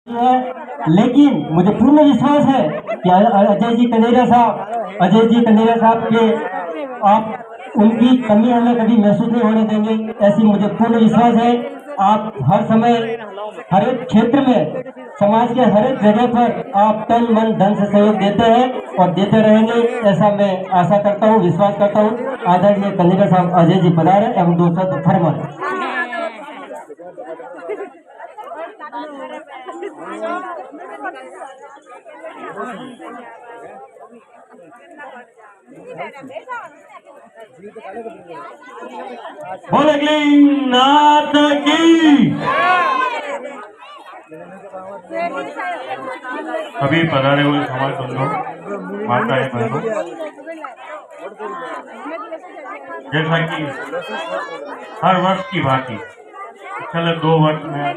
है, लेकिन मुझे पूर्ण विश्वास है कि अजय जी कनेरिया साहब के आप उनकी कमी हमें कभी महसूस नहीं होने देंगे, ऐसी मुझे पूर्ण विश्वास है। आप हर समय हर एक क्षेत्र में समाज के हर एक जगह पर आप तन मन धन से सहयोग देते हैं और देते रहेंगे, ऐसा मैं आशा करता हूँ, विश्वास करता हूँ। आदरणीय कनेरिया साहब अजय जी पधारे एवं दो शब्द फरमाएं। भोलेनाथ की सभी पधारे हुए समाज बंधुओं, माताएं बहनों, जैसा कि हर वर्ष की भांति पिछले 2 वर्ष में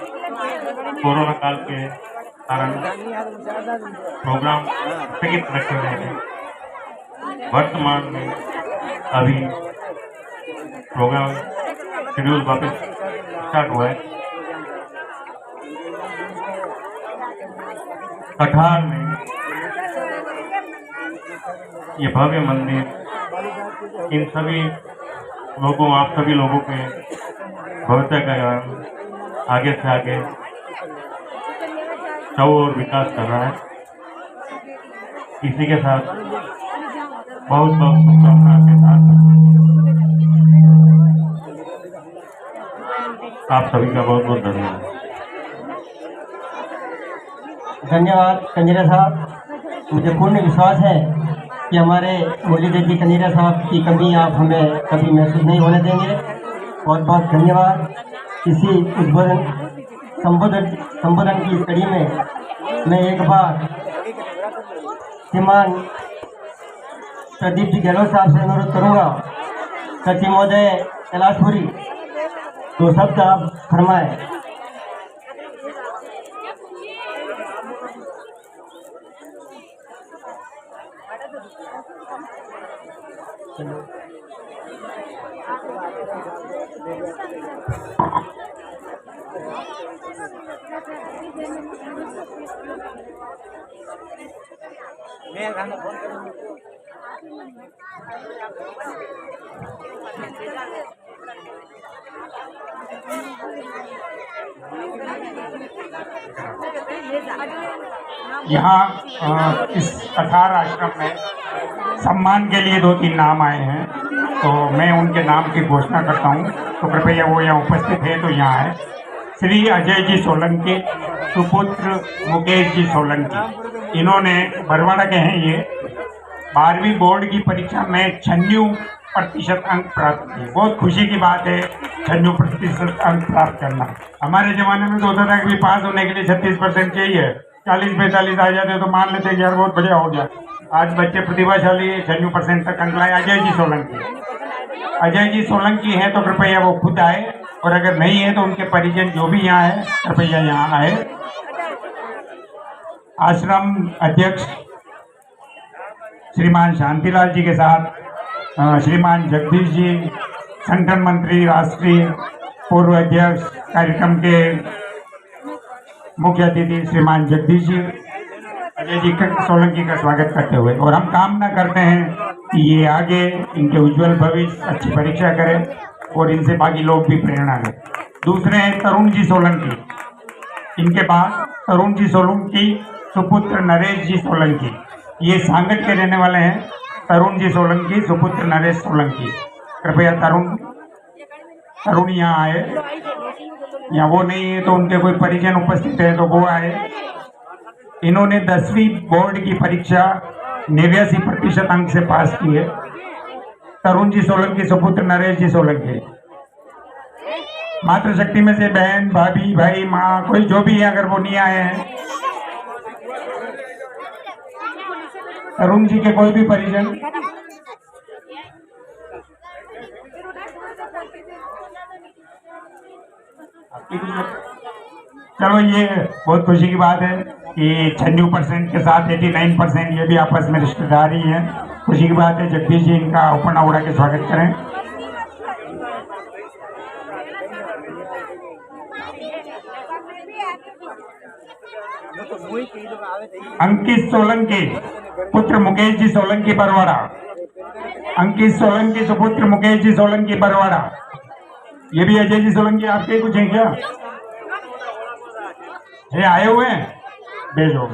कोरोना काल के कारण प्रोग्राम स्थगित रखे गए हैं। वर्तमान में अभी प्रोग्राम शेड्यूल वापस स्टार्ट हुआ है। कठार में ये भव्य मंदिर इन सभी लोगों, आप सभी लोगों के भव्यता का आगे से आगे और विकास कर रहा है। इसी के साथ बहुत बहुत शुभकामनाओं के साथ आप सभी का बहुत बहुत धन्यवाद। धन्यवाद कनेरिया साहब। मुझे पूर्ण विश्वास है कि हमारे मुरलीधर जी कनेरिया साहब की कमी आप हमें कभी महसूस नहीं होने देंगे। बहुत बहुत धन्यवाद। इसी संबोधन की कड़ी में मैं एक बार श्रीमान प्रदीप जी गहलोत साहब से अनुरोध करूंगा, सचिव महोदय कैलाशपुरी 2 शब्द आप फरमाएं। यहाँ इस कठार आश्रम में सम्मान के लिए 2-3 नाम आए हैं, तो मैं उनके नाम की घोषणा करता हूँ। तो कृपया वो यहाँ उपस्थित है तो यहाँ है। श्री अजय जी सोलंकी, सुपुत्र मुकेश जी सोलंकी। इन्होंने बरवाड़ा के हैं। ये 12वीं बोर्ड की परीक्षा में 96% अंक प्राप्त किए। बहुत खुशी की बात है 96% अंक प्राप्त करना। हमारे ज़माने में तो होता था कि पास होने के लिए 36% चाहिए, 40-45 आ जाते तो मान लेते कि यार बहुत बढ़िया हो गया। आज बच्चे प्रतिभाशाली 96% तक अंक लाए। अजय जी सोलंकी हैं तो कृपया वो खुद आए, और अगर नहीं है तो उनके परिजन जो भी यहाँ है कृपया यहाँ आए। आश्रम अध्यक्ष श्रीमान शांतिलाल जी के साथ श्रीमान जगदीश जी, संगठन मंत्री राष्ट्रीय पूर्व अध्यक्ष, कार्यक्रम के मुख्य अतिथि श्रीमान जगदीश जी, अजय जी सोलंकी का स्वागत करते हुए, और हम कामना करते हैं कि ये आगे इनके उज्जवल भविष्य, अच्छी परीक्षा करें और इनसे बाकी लोग भी प्रेरणा लें। दूसरे हैं तरुण जी सोलंकी। इनके बाद तरुण जी सोलंकी सुपुत्र नरेश जी सोलंकी। ये सांगट के रहने वाले हैं। तरुण जी सोलंकी सुपुत्र नरेश सोलंकी। कृपया तरुण यहाँ आए, या वो नहीं है तो उनके कोई परिजन उपस्थित है तो वो आए। इन्होंने 10वीं बोर्ड की परीक्षा 89% अंक से पास की है। तरुण जी सोलंकी सुपुत्र नरेश जी सोलंकी। मातृशक्ति में से बहन, भाभी, भाई, माँ, कोई जो भी है, अगर वो नहीं आए हैं, तरुण जी के कोई भी परिजन, चलो ये बहुत खुशी की बात है कि 96% के साथ 89% ये भी आपस में रिश्तेदारी है। खुशी की बात है। जगदीश जी इनका उपना उड़ा के स्वागत करें। अंकित सोलंकी पुत्र मुकेश जी सोलंकी बरवाड़ा। अंकित सोलंकी सुपुत्र मुकेश जी सोलंकी बरवाड़ा। ये भी अजय जी सोलंकी आपके कुछ हैं क्या? ये आए हुए हैं, भेजो।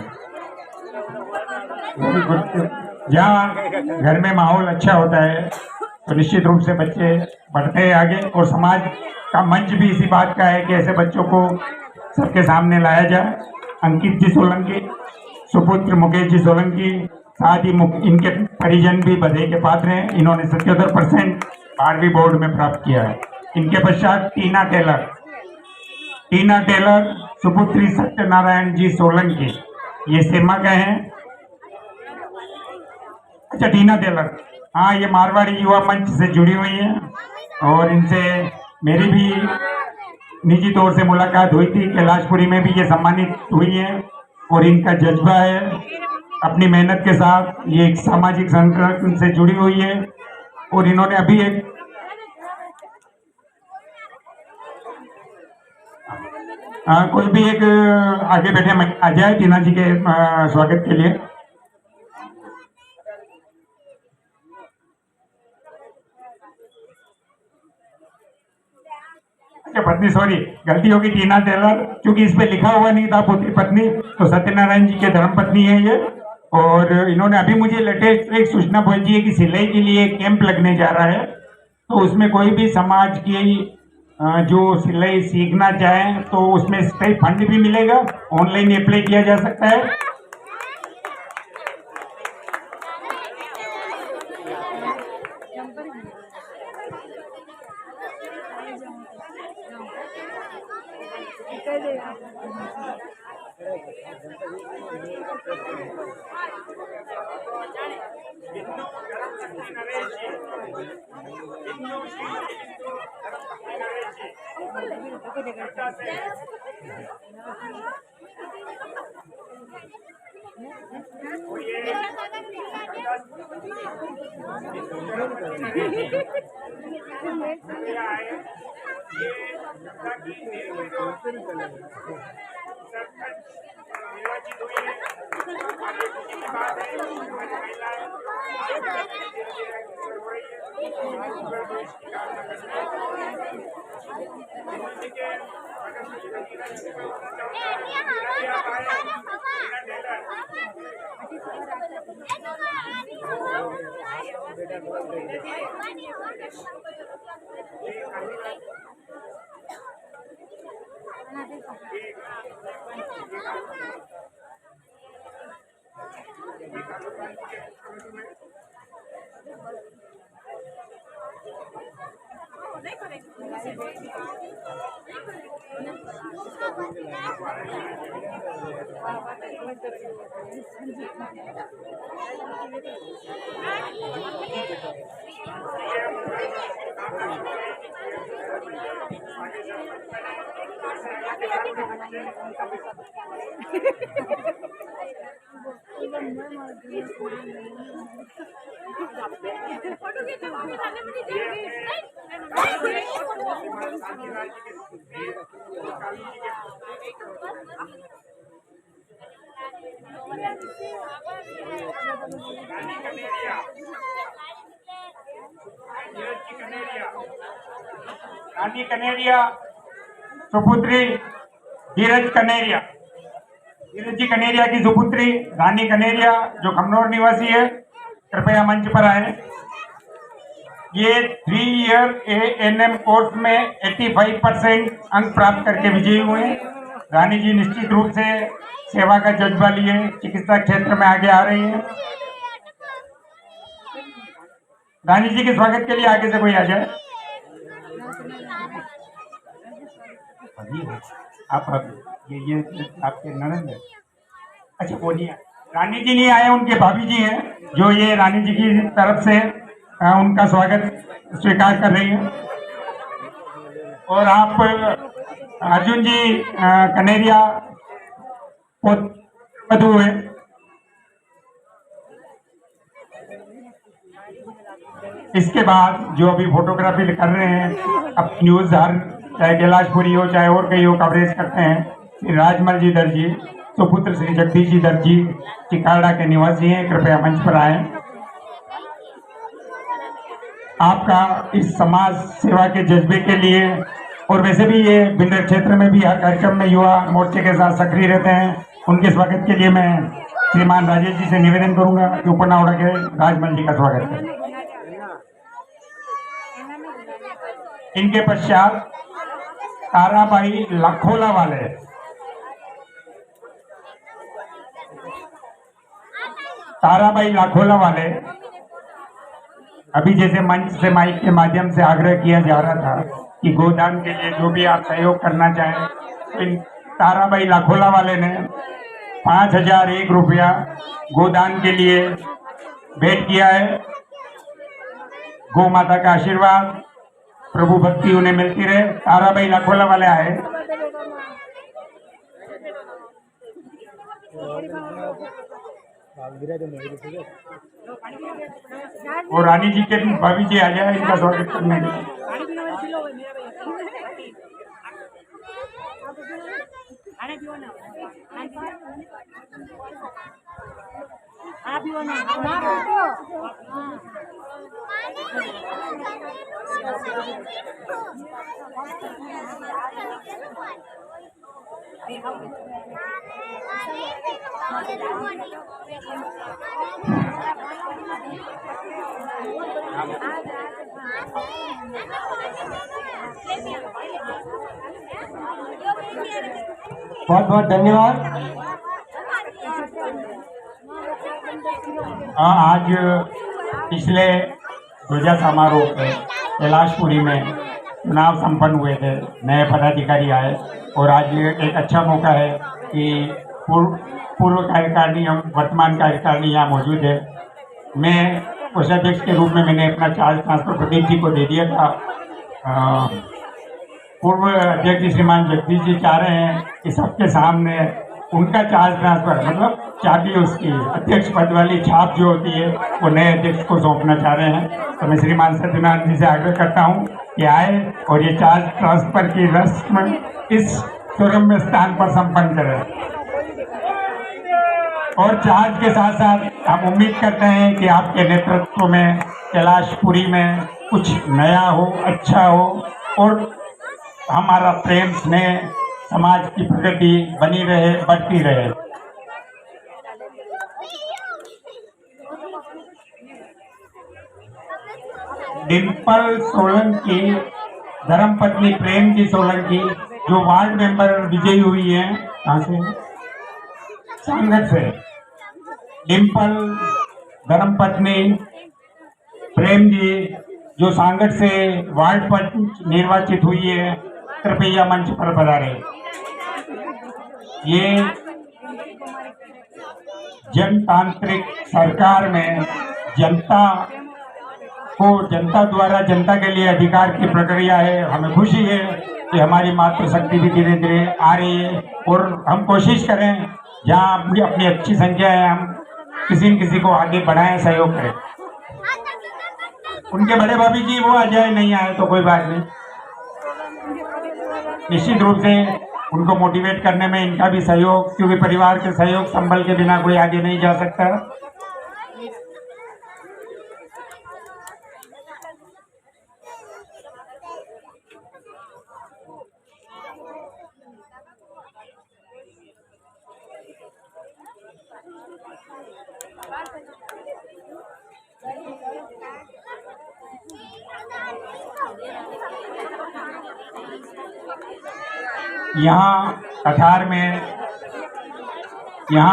जहाँ घर में माहौल अच्छा होता है तो निश्चित रूप से बच्चे बढ़ते हैं आगे, और समाज का मंच भी इसी बात का है कि ऐसे बच्चों को सबके सामने लाया जाए। अंकित जी सोलंकी सुपुत्र मुकेश जी सोलंकी, साथ ही इनके परिजन भी बधाई के पात्र हैं। इन्होंने 77% 12वीं बोर्ड में प्राप्त किया है। इनके पश्चात टीना टेलर सुपुत्री सत्यनारायण जी सोलंकी, ये सिरमा के हैं। अच्छा, टीना टेलर, हाँ, ये मारवाड़ी युवा मंच से जुड़ी हुई हैं और इनसे मेरी भी निजी तौर से मुलाकात हुई थी। कैलाशपुरी में भी ये सम्मानित हुई है और इनका जज्बा है, अपनी मेहनत के साथ ये एक सामाजिक संगठन से जुड़ी हुई है। और इन्होंने अभी एक कोई भी एक आगे बैठे आ जाए टीना जी के स्वागत के लिए। अच्छा, पत्नी, सॉरी, गलती होगी, टीना टेलर, क्योंकि इस पे लिखा हुआ नहीं था पुत्री पत्नी, तो सत्यनारायण जी के धर्मपत्नी है ये। और इन्होंने अभी मुझे लेटेस्ट एक सूचना पहुंची है कि सिलाई के लिए एक कैंप लगने जा रहा है, तो उसमें कोई भी समाज की जो सिलाई सीखना चाहे तो उसमें कई फंड भी मिलेगा, ऑनलाइन अप्लाई किया जा सकता है। रानी कनेरिया सुपुत्री धीरज कनेरिया, धीरज जी कनेरिया की सुपुत्री रानी कनेरिया जो खमनौर निवासी है, कृपया मंच पर आए। ये 3 ईयर ANM कोर्स में 85% अंक प्राप्त करके विजयी हुए। रानी जी निश्चित रूप से सेवा का जज्बा लिए चिकित्सा क्षेत्र में आगे आ रही हैं। रानी जी के स्वागत के लिए आगे से कोई आ जाए। आप ये आपके ननद है? अच्छा, बोलिए। रानी जी नहीं आए, उनके भाभी जी हैं जो ये रानी जी की तरफ से उनका स्वागत स्वीकार कर रही हैं। और आप अर्जुन जी कनेरिया वधू है। इसके बाद जो अभी फोटोग्राफी कर रहे हैं, अब न्यूज चाहे कैलाशपुरी हो चाहे और कहीं हो, कवरेज करते हैं, श्री राजमल जी दर्जी, सुपुत्र श्री जगदीश जी दत्त जी चिकाड़ा के निवासी हैं, कृपया मंच पर आए। आपका इस समाज सेवा के जज्बे के लिए और वैसे भी ये भिंडर क्षेत्र में भी हर कार्यक्रम में युवा मोर्चे के साथ सक्रिय रहते हैं, उनके स्वागत के लिए मैं श्रीमान राजेश जी से निवेदन करूंगा कि उपनावड़ा के राजमल जी का स्वागत करें। इनके पश्चात ताराबाई लाखोला वाले अभी जैसे मंच से माइक के माध्यम से आग्रह किया जा रहा था कि गोदान के लिए जो भी आप सहयोग करना चाहें, तो इन ताराबाई लाखोला वाले ने 5001 रुपया गोदान के लिए भेंट किया है। गौ माता का आशीर्वाद, प्रभु भक्ति उन्हें मिलती रहे। ताराबाई लाखोला वाले आए। और रानी जी के भाभी जी आ जाए इनका स्वागत करने के लिए। बहुत बहुत धन्यवाद। आज पिछले ध्वजा समारोह पे कैलाशपुरी में चुनाव संपन्न हुए थे, नए पदाधिकारी आए और आज एक अच्छा मौका है कि पूर्व कार्यकारिणी एवं वर्तमान कार्यकारिणी यहाँ मौजूद है। मैं कोषाध्यक्ष के रूप में मैंने अपना चार्ज ट्रांसफर प्रदीप जी को दे दिया था। पूर्व अध्यक्ष श्रीमान जगदीश जी चाह रहे हैं कि सबके सामने उनका चार्ज ट्रांसफर, मतलब चाबी उसकी अध्यक्ष पद वाली छाप जो होती है वो नए अध्यक्ष को सौंपना चाह रहे हैं। तो मैं श्रीमान सत्यनारायण जी से आग्रह करता हूं कि आए और ये चार्ज ट्रांसफर की रस्म इस सुरम्य स्थान पर संपन्न करें। और चार्ज के साथ साथ हम उम्मीद करते हैं कि आपके नेतृत्व में कैलाशपुरी में कुछ नया हो, अच्छा हो और हमारा प्रेम स्नेह समाज की प्रगति बनी रहे, बढ़ती रहे। डिम्पल सोलंकी, धर्मपत्नी प्रेम की सोलंकी जो वार्ड मेंबर विजयी हुई है, कहाँ से? सांगत से। डिम्पल धर्मपत्नी प्रेम जी जो सांगत से वार्ड पर निर्वाचित हुई है, कृपया मंच पर पधारे। ये जनतांत्रिक सरकार में जनता द्वारा जनता के लिए अधिकार की प्रक्रिया है। हमें खुशी है कि हमारी मातृशक्ति भी धीरे धीरे आ रही है और हम कोशिश करें जहाँ अपनी अच्छी संख्या है हम किसी न किसी को आगे बढ़ाएं, सहयोग करें। उनके बड़े भाभी जी वो आ जाए, नहीं आए तो कोई बात नहीं। निश्चित रूप से उनको मोटिवेट करने में इनका भी सहयोग, क्योंकि परिवार के सहयोग संबल के बिना कोई आगे नहीं जा सकता। यहाँ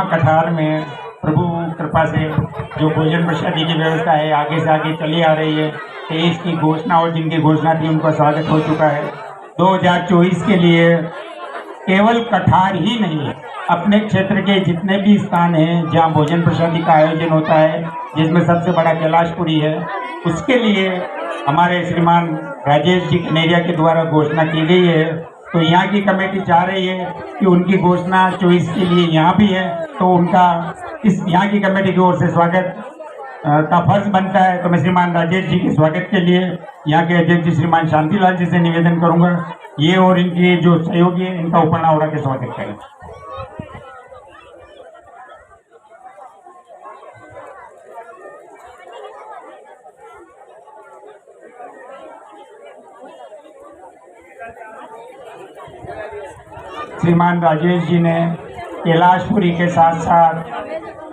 कठार में प्रभु कृपा से जो भोजन प्रसादी की व्यवस्था है आगे से आगे चली आ रही है। 23 की घोषणा और जिनकी घोषणा थी उनका स्वागत हो चुका है। 2024 के लिए केवल कठार ही नहीं, अपने क्षेत्र के जितने भी स्थान हैं जहाँ भोजन प्रसादी का आयोजन होता है, जिसमें सबसे बड़ा कैलाशपुरी है, उसके लिए हमारे श्रीमान राजेश जी कनेरिया के द्वारा घोषणा की गई है। तो यहाँ की कमेटी चाह रही है कि उनकी घोषणा 24 के लिए यहाँ भी है, तो उनका इस यहाँ की कमेटी की ओर से स्वागत का फर्ज बनता है। तो मैं श्रीमान राजेश जी के स्वागत के लिए यहाँ के अध्यक्ष जी श्रीमान शांतिलाल जी से निवेदन करूँगा, ये और इनके जो सहयोगी है इनका उपनावड़ा के स्वागत करें। श्रीमान राजेश जी ने कैलाशपुरी के साथ साथ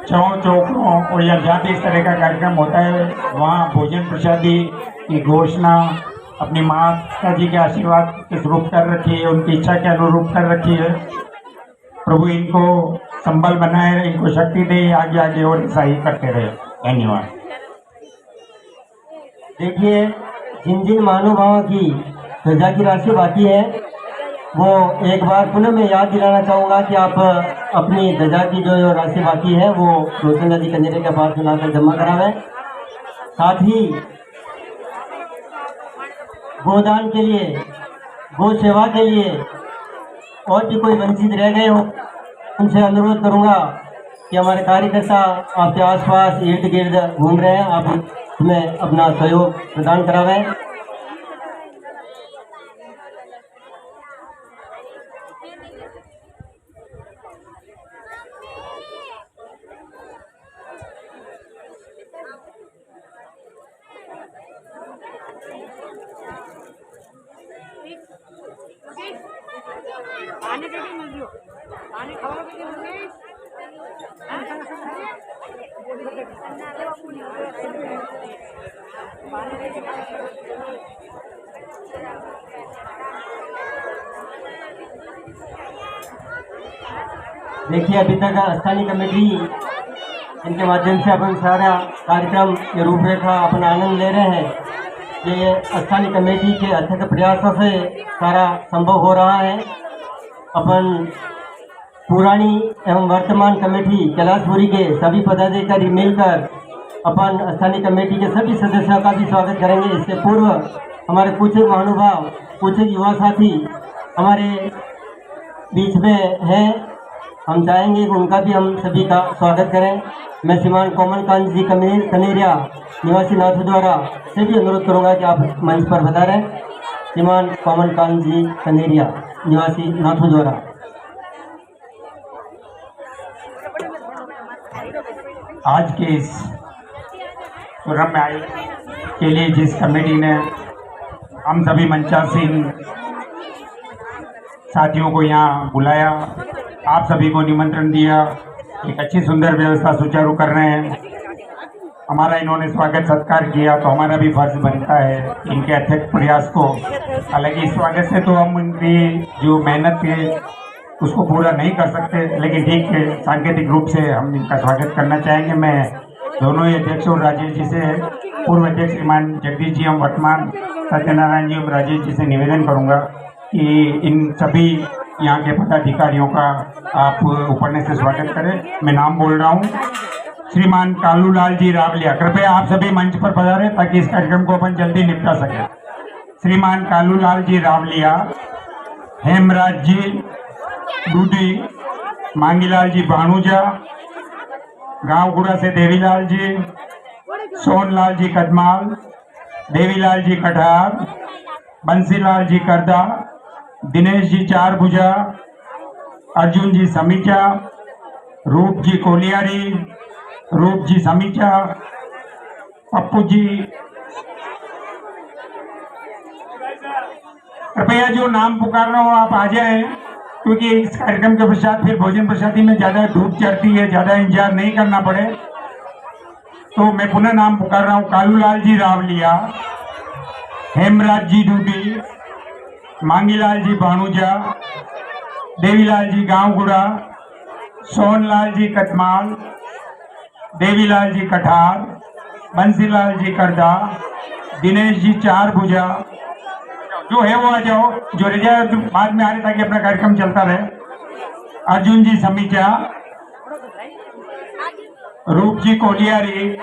चौकों और या जहाँ भी इस तरह का कार्यक्रम होता है वहाँ भोजन प्रसादी की घोषणा अपनी माता जी के आशीर्वाद के स्वरूप कर रखी है, उनकी इच्छा के अनुरूप कर रखी है। प्रभु इनको संबल बनाए रहे, इनको शक्ति दे, आगे आगे और ऐसा ही करते रहे। धन्यवाद। देखिए, जिन जिन महानुभावों की ध्वजा की राशि बाकी है वो एक बार पुनः मैं याद दिलाना चाहूँगा कि आप अपनी ध्वजा की जो राशि बाकी है वो रोशन नदी कनेरे के पास लाकर जमा करावें। साथ ही गोदान के लिए, गो सेवा के लिए और भी कोई वंचित रह गए हो उनसे अनुरोध करूँगा कि हमारे कार्यकर्ता आपके आसपास इर्द गिर्द घूम रहे हैं, आप हमें अपना सहयोग प्रदान करावें। पानी कैसे मिल रही हो? पानी खाओ कि नहीं? देखिए, अभी तक स्थानीय कमेटी इनके माध्यम से अपन सारा कार्यक्रम की रूपरेखा अपन आनंद ले रहे हैं। ये स्थानीय कमेटी के अथक प्रयासों से सारा संभव हो रहा है। अपन पुरानी एवं वर्तमान कमेटी कैलाशपुरी के सभी पदाधिकारी मिलकर अपन स्थानीय कमेटी के सभी सदस्यों का भी स्वागत करेंगे। इससे पूर्व हमारे कुछ महानुभाव, कुछ युवा साथी हमारे बीच में हैं, हम चाहेंगे कि उनका भी हम सभी का स्वागत करें। मैं श्रीमान कोमलकांत जी कनेरिया निवासी नाथू द्वारा से भी अनुरोध करूंगा कि आप मंच पर बता रहे। श्रीमान कोमलकांत जी कनेरिया निवासी नाथू द्वारा। आज के इस प्रोग्राम में आए के लिए जिस कमेटी ने हम सभी मंचासीन साथियों को यहाँ बुलाया, आप सभी को निमंत्रण दिया, एक अच्छी सुंदर व्यवस्था सुचारू कर रहे हैं, हमारा इन्होंने स्वागत सत्कार किया, तो हमारा भी फर्ज बनता है इनके अथक प्रयास को। हालांकि इस स्वागत से तो हम उनकी जो मेहनत है उसको पूरा नहीं कर सकते, लेकिन ठीक है, सांकेतिक रूप से हम इनका स्वागत करना चाहेंगे। मैं दोनों ही अध्यक्ष और राजेश जी से, पूर्व अध्यक्ष श्रीमान जगदीश जी एवं वर्तमान सत्यनारायण जी एवं राजेश जी से निवेदन करूँगा कि इन सभी यहाँ के पदाधिकारियों का आप उपन्यास से स्वागत करें। मैं नाम बोल रहा हूँ, श्रीमान कालूलाल जी रावलिया, कृपया आप सभी मंच पर पधारें ताकि इस कार्यक्रम को अपन जल्दी निपटा सकें। श्रीमान कालूलाल जी रावलिया, हेमराज जी दूधी, मांगीलाल जी भाणुजा, गांवगुड़ा से देवीलाल जी, सोनलाल जी कदमाल, देवीलाल जी कठार, बंसीलाल जी करदा, दिनेश जी चार भुजा, अर्जुन जी समीचा, रूप जी कोलियारी, रूप जी समीचा, पप्पू जी। कृपया जो नाम पुकार रहा हो आप आ जाएं, क्योंकि इस कार्यक्रम के पश्चात फिर भोजन प्रसादी में ज़्यादा धूप चढ़ती है, ज़्यादा इंतजार नहीं करना पड़े। तो मैं पुनः नाम पुकार रहा हूँ, कालूलाल जी रावलिया, हेमराज जी डूडी, मांगीलाल जी भाणुजा, देवीलाल जी गांवगुड़ा, सोनलाल जी कदमाल, देवीलाल जी कठार, बंसीलाल जी करदा, दिनेश जी चार भुजा। जो है वो आ जाओ, जो रिजर्व बाद में आ रहे ताकि अपना कार्यक्रम चलता रहे। अर्जुन जी समीचा, रूप जी कोलियारी,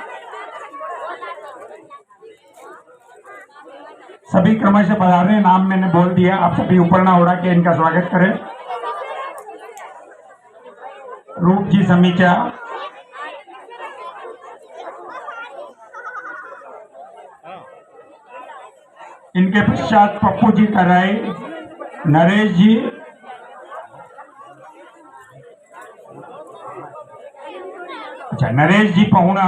सभी क्रमशः पधारे। नाम मैंने बोल दिया, आप सभी ऊपरना उड़ा के इनका स्वागत करें। रूप जी समीचा, इनके पश्चात पप्पू जी कराई, नरेश जी, अच्छा नरेश जी पहुना,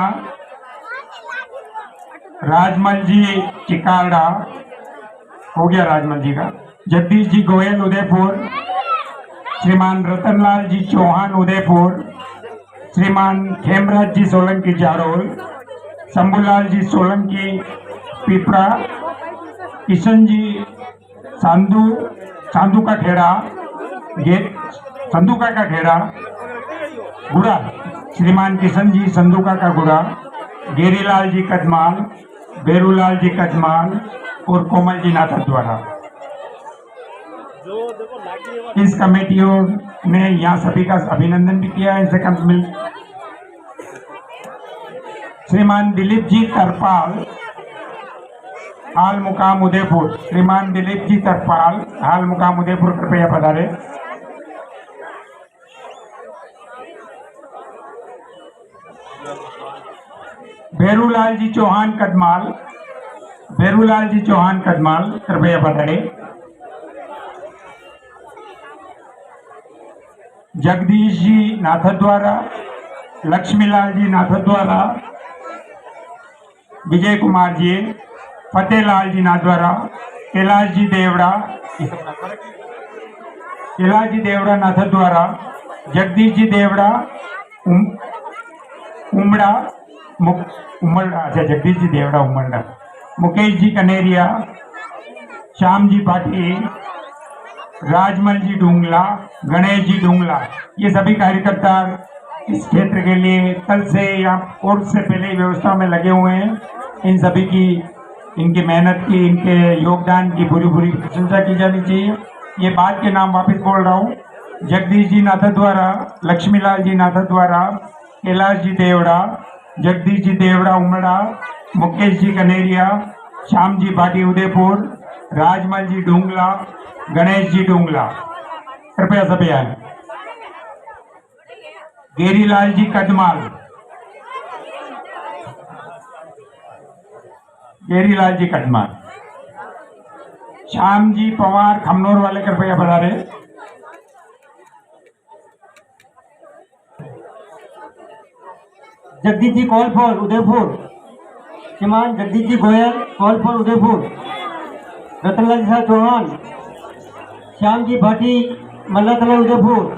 राजमल जी चिकाड़ा, हो गया राजमल जी का, जगदीश जी गोयल उदयपुर, श्रीमान रतनलाल जी चौहान उदयपुर, श्रीमान खेमराज जी सोलंकी जाडोल, शंभूलाल जी सोलंकी पिपरा, किशन जी संधू का खेड़ा गुड़ा, श्रीमान किशन जी संधुका का गुड़ा, गेरीलाल जी कदमाल, बेरूलाल जी कदमाल और कोमल जी नाथक द्वारा। इस कमेटियों ने यहाँ सभी का अभिनंदन भी किया है। इनसे कम मिल श्रीमान दिलीप जी तरपाल, हाल मुकाम उदयपुर, श्रीमान दिलीप जी तरपाल, हाल मुकाम उदयपुर, कृपया पधारे। भेरूलाल जी चौहान कदमाल, भेरूलाल जी चौहान कदमाल, कृपया पधारे। जगदीश जी नाथद्वारा, लक्ष्मीलाल जी नाथद्वारा, विजय कुमार जी, फतेहलाल जी नाथद्वारा, कैलाश जी देवड़ा नाथद्वारा, जगदीश जी देवड़ा उमड़ा, अच्छा जगदीश जी देवड़ा उमड़ा, मुकेश जी कनेरिया, श्याम जी पाटी, राजमल जी डूंगला, गणेश जी डूंगला, ये सभी कार्यकर्ता इस क्षेत्र के लिए कल से या कोर्ट से पहले व्यवस्था में लगे हुए हैं। इन सभी की, इनकी मेहनत की, इनके योगदान की पूरी प्रशंसा की जानी चाहिए। ये बात के नाम वापस बोल रहा हूँ। जगदीश जी नाथद्वारा, लक्ष्मीलाल जी नाथद्वारा, कैलाश जी देवड़ा, जगदीश जी देवड़ा उमड़ा, मुकेश जी कनेरिया, श्याम जी भाटी उदयपुर, राजमल जी डूंगला, गणेश जी डूंगला, कृपया सभी आए। गेरीलाल जी कदमाल, गेरीलाल जी कदमाल, श्याम जी पवार खमनोर वाले, कृपया पधारे। जगदीश जी कौलफोल उदयपुर, श्रीमान जगदीश जी गोयल कौलफोल उदयपुर, रतनलाल जी चौहान, श्याम जी भाटी मल्लातला उदयपुर,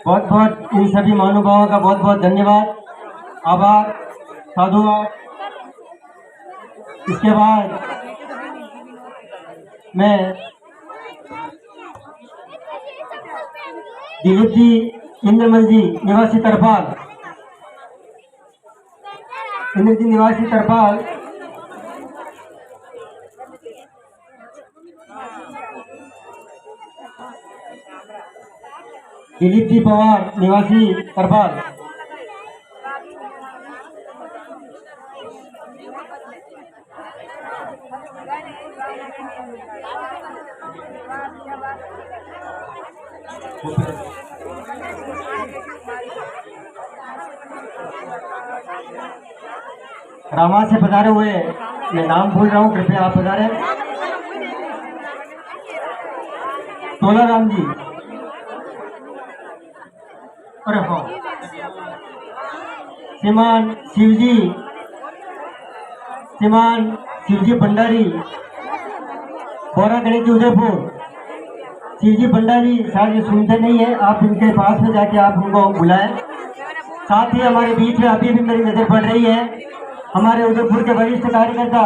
बहुत बहुत इन सभी महानुभावों का बहुत बहुत धन्यवाद, आभार, साधुवाद। इसके बाद मैं दिलीप जी इंद्रमल जी निवासी तरपाल, इंद्र जी निवासी तरपाल, दिलीप जी पवार निवासी तरपाल, रामा से पधारे हुए, मैं नाम भूल रहा हूँ, कृपया आप पधारे। तोला राम जी, अरे हाँ, श्रीमान शिवजी भंडारी, बोरा गणेश जी उदयपुर, शिवजी भंडारी शायद ये सुनते नहीं है, आप इनके पास में जाके आप उनको बुलाएं। साथ ही हमारे बीच में अभी भी मेरी नजर पड़ रही है हमारे उदयपुर के वरिष्ठ कार्यकर्ता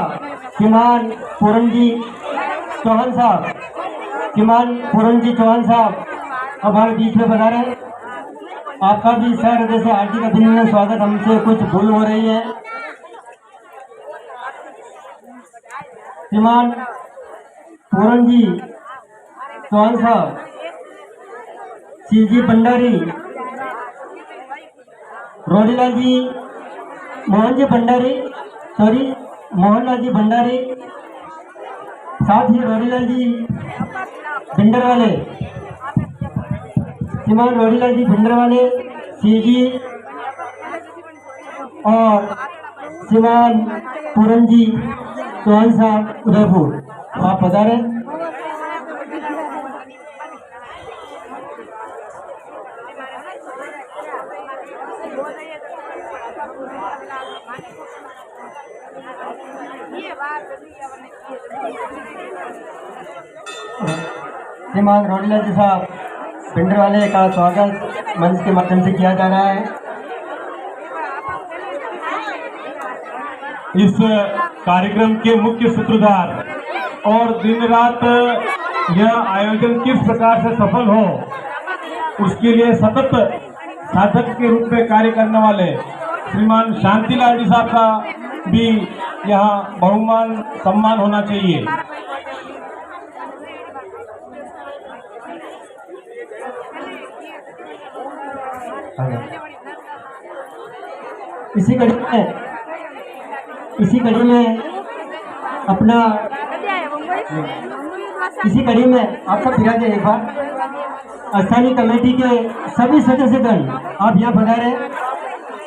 श्रीमान पूरन जी चौहान साहब हमारे बीच में बना रहे। आपका भी सर हृदय से हार्दिक अभिनंदन, स्वागत। हमसे कुछ भूल हो रही है। श्रीमान पूरन जी चौहान साहब, शिवजी भंडारी, रोडीलाल जी, मोहनलाल जी भंडारी, साथ ही रोडीलाल जी भिंडरवाले, श्रीमान रोडीलाल जी भिंडरवाले, सीजी और श्रीमान पूरन जी चौहान साहब उदयपुर, आप पधारे। श्रीमान रोडला जी साहब भिंडरवाले का स्वागत मंच के माध्यम से किया जा रहा है। इस कार्यक्रम के मुख्य सूत्रधार और दिन रात यह आयोजन किस प्रकार से सफल हो उसके लिए सतत साधक के रूप में कार्य करने वाले श्रीमान शांतिलाल जी साहब का भी यहाँ बहुमान सम्मान होना चाहिए। इसी कड़ी में आप सब फिरा एक बार स्थानीय कमेटी के सभी सदस्यगण आप यहाँ पधारे।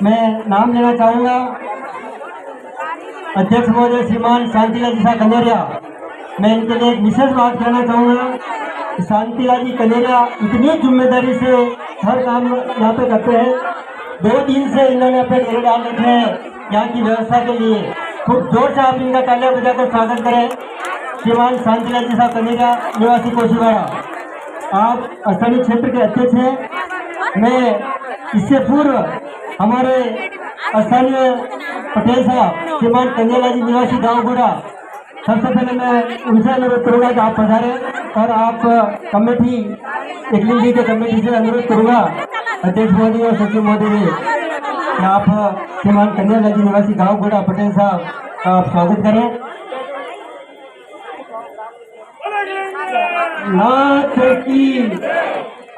मैं नाम लेना चाहूँगा अध्यक्ष महोदय श्रीमान शांतिलाल जी कनेरिया। मैं इनके लिए एक विशेष बात कहना चाहूँगा। शांतिलाल जी कनेरिया इतनी जिम्मेदारी से हर काम यहाँ पे करते हैं। 2 दिन से इन्होंने अपने डेरे डाल रखे हैं यहाँ की व्यवस्था के लिए। खूब जोर से आप इनका तालियां बजाकर स्वागत करें। श्रीमान शांतिलाल जी कनेरिया निवासी कोशीवाड़ा, आप स्थानीय क्षेत्र के अध्यक्ष हैं। मैं इससे पूर्व हमारे स्थानीय पटेल साहब श्रीमान कन्हैया जी निवासी गाँव गुड़ा, सबसे पहले मैं उनसे अनुरोध करूँगा कि आप पधारें और आप कमेटी एकलिंग जी के कमेटी से अनुरोध करूँगा अध्यक्ष महोदय और सचिव महोदय कि आप श्रीमान कन्हैया जी निवासी गाँव गुड़ा पटेल साहब का आप स्वागत करें। नाथ की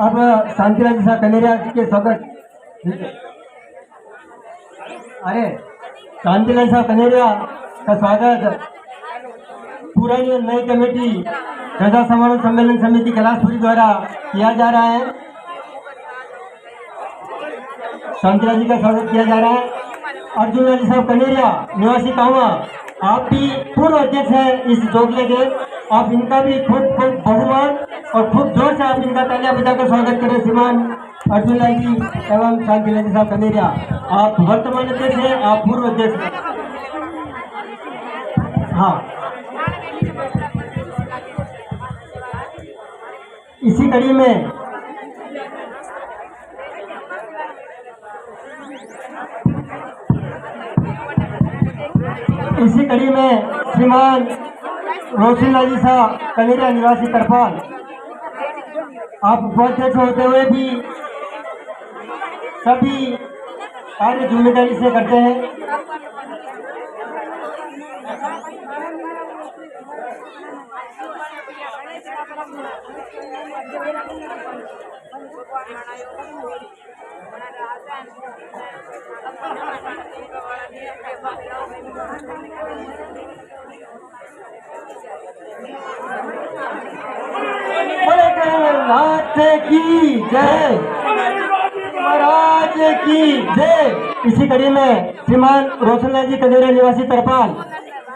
अब शांतिलाल जी कनेरिया के स्वागत। अरे शांतिलाल साहब कनेरिया का स्वागत पुरानी और नई कमेटी प्रजा समारोह सम्मेलन समिति कैलाशपुरी द्वारा किया जा रहा है। शांतिलाल जी का स्वागत किया जा रहा है। अर्जुन जी साहब कनेरिया निवासी कामा, आप भी पूर्व अध्यक्ष हैं इस जोगले के। आप इनका भी खूब बहुमान और खूब जोर से आप इनका तालियां बजाकर स्वागत करें। श्रीमान अर्जुन लाल जी एवं शांतिलाल जी साहब कनेरिया, आप वर्तमान अध्यक्ष हैं, आप पूर्व अध्यक्ष हैं। हाँ, इसी कड़ी में श्रीमान रोशनलाल जी साहब कनेरिया निवासी तरपाल, आप उपाध्यक्ष होते हुए भी सभी कार्य जिम्मेदारी से करते हैं। नाथ की जय, महाराज की जय। इसी कड़ी में श्रीमान रोशनलाल जी कनेरिया निवासी तरपाल,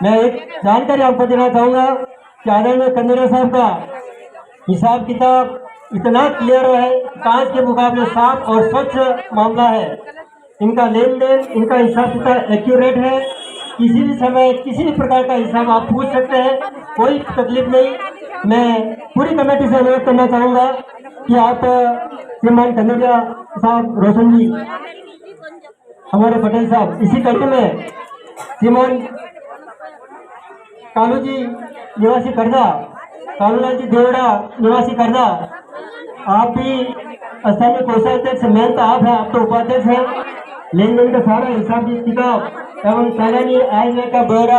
मैं एक जानकारी आपको देना चाहूँगा कि आदरणीय कनेरिया साहब का हिसाब किताब इतना क्लियर है, कांच के मुकाबले साफ और स्वच्छ मामला है। इनका लेन देन, इनका हिसाब किताब एक्यूरेट है। किसी भी समय किसी भी प्रकार का हिसाब आप पूछ सकते हैं, कोई तकलीफ नहीं। मैं पूरी कमेटी से अनुरोध करना चाहूँगा कि आप श्रीमान कनेरिया साहब, रोशन जी, हमारे पटेल साहब, इसी कड़ी में श्रीमान कालू जी निवासी करदा, कालूलाल जी देवड़ा निवासी करदा, आप भी स्थानीय कोषाध्यक्ष, मेन तो आप हैं, आप तो उपाध्यक्ष हैं। लेन देन का सारा हिसाब किताब एवं सालानी आय व्यय का ब्यौरा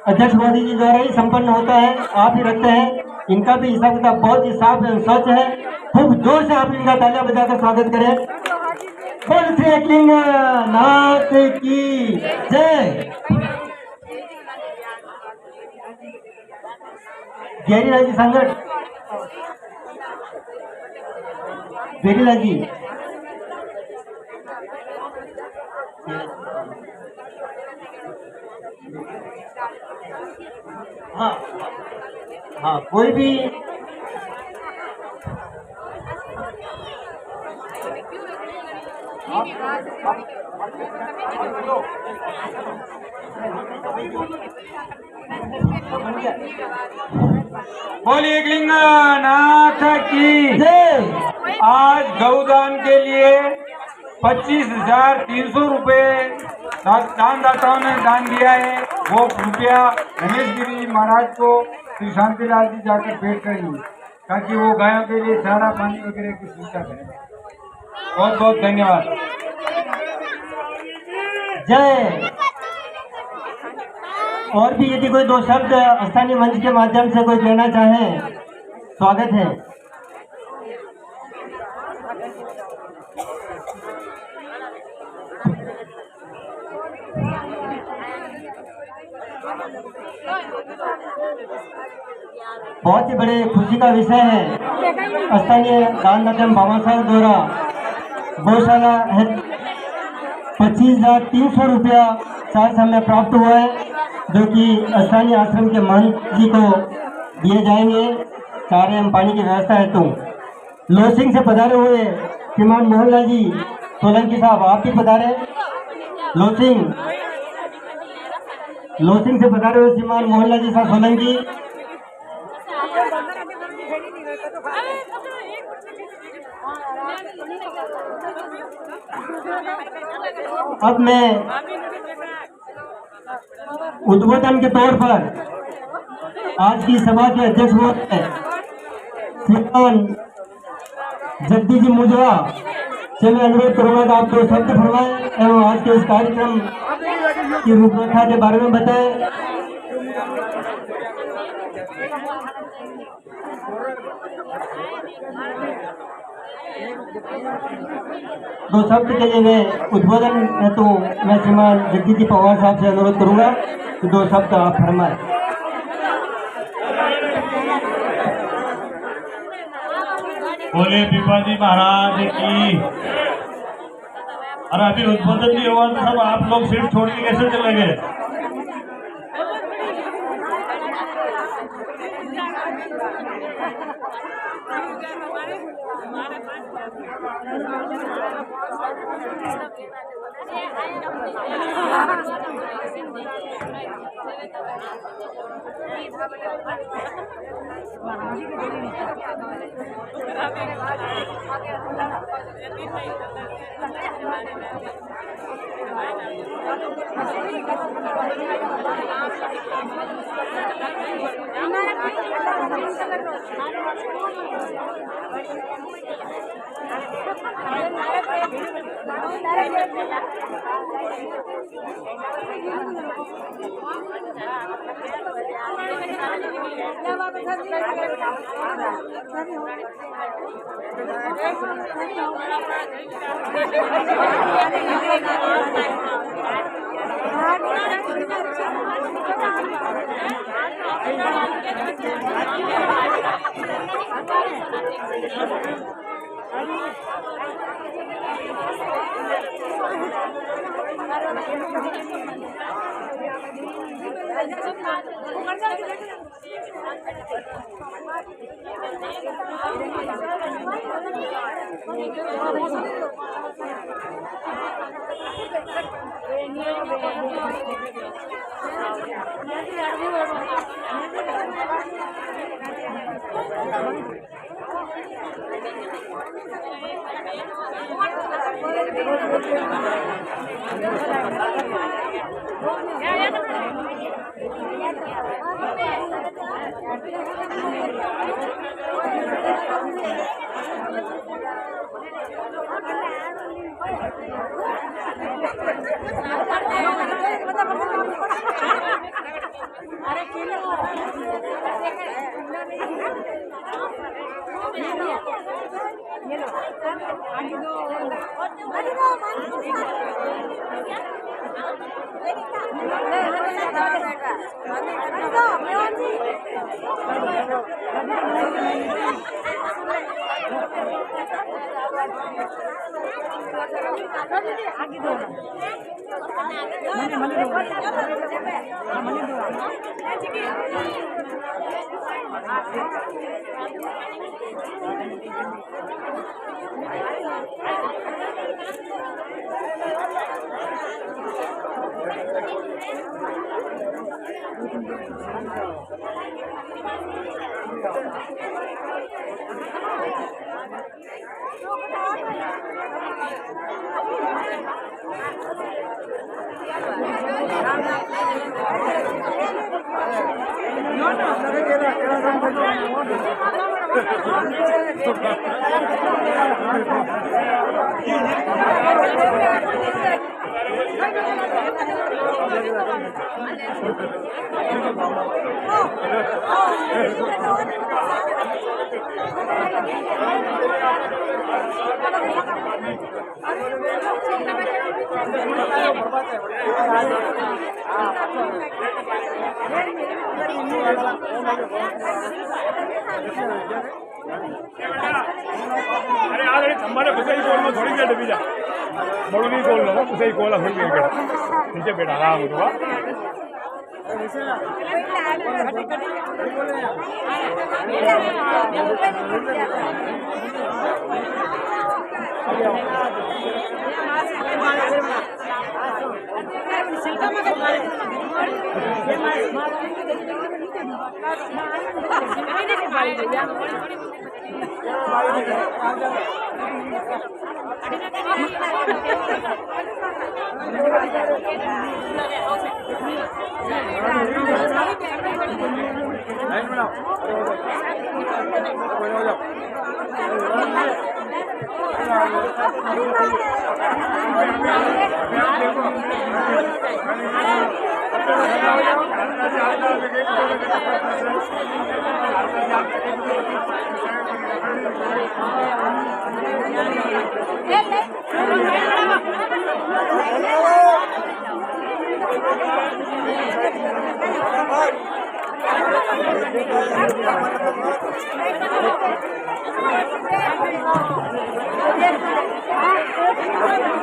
अध्यक्ष मोदी जी द्वारा ही संपन्न होता है, आप ही रखते हैं। इनका भी हिसाब किताब बहुत ही साफ एवं स्वच्छ है। खूब जोर से आप इनका तालियां बजाकर स्वागत करें। बोल श्री एकलिंग नाथ की जय। गैरीलाल जी संगत, गैरीलाल जी, हाँ हाँ, कोई भी हाँ, बोलिए लिंगनाथ की जय। आज गौदान के लिए 25,300 रुपये दानदाताओं ने दान दिया है। वो रुपया रमेश गिरी जी महाराज को श्री शांतिलाल जी जाकर भेंट करेंगे ताकि वो गायों के लिए चारा पानी वगैरह की सुविधा करें। बहुत बहुत धन्यवाद। जय। और भी यदि कोई दो शब्द स्थानीय मंच के माध्यम से कोई कहना चाहे, स्वागत है। बहुत ही बड़े खुशी का विषय है। स्थानीय दान माध्यम बाबा साहब द्वारा गौशाला है 25,300 रुपया चार समय प्राप्त हुआ है, जो कि स्थानीय आश्रम के महंत जी को दिए जाएंगे चारे एवं पानी की व्यवस्था हेतु। लोसिंग से पधारे हुए श्रीमान मोहनलाल जी सोलंकी साहब, आप भी पधारे। लोसिंग से पधारे हुए श्रीमान मोहनलाल जी साहब सोलंकी। अब मैं उद्बोधन के तौर पर आज की सभा के अध्यक्ष महोदय श्रीमान जगदीश जी मुजरा से मैं अनुरोध करूंगा कि आप दो शब्द फरमाएं एवं आज के इस कार्यक्रम की रूपरेखा के बारे में बताएं। दो शब्द के लिए मैं उद्बोधन है तो मैं श्रीमान जगदीश जी पवार साहब से अनुरोध करूंगा कि दो शब्द आप फरमाएं। बोले पिपाजी महाराज की। अरे अभी उद्बोधन नहीं हुआ तो सब आप लोग सीट छोड़ के कैसे चले गए? अरे आगे खंबा ने घुसे ही गोल में थोड़ी देर डूबी जा बड़ू नहीं गोल लो घुसे ही गोल थोड़ी देर बेटा नीचे बेटा आराम हो जाओ Thank you.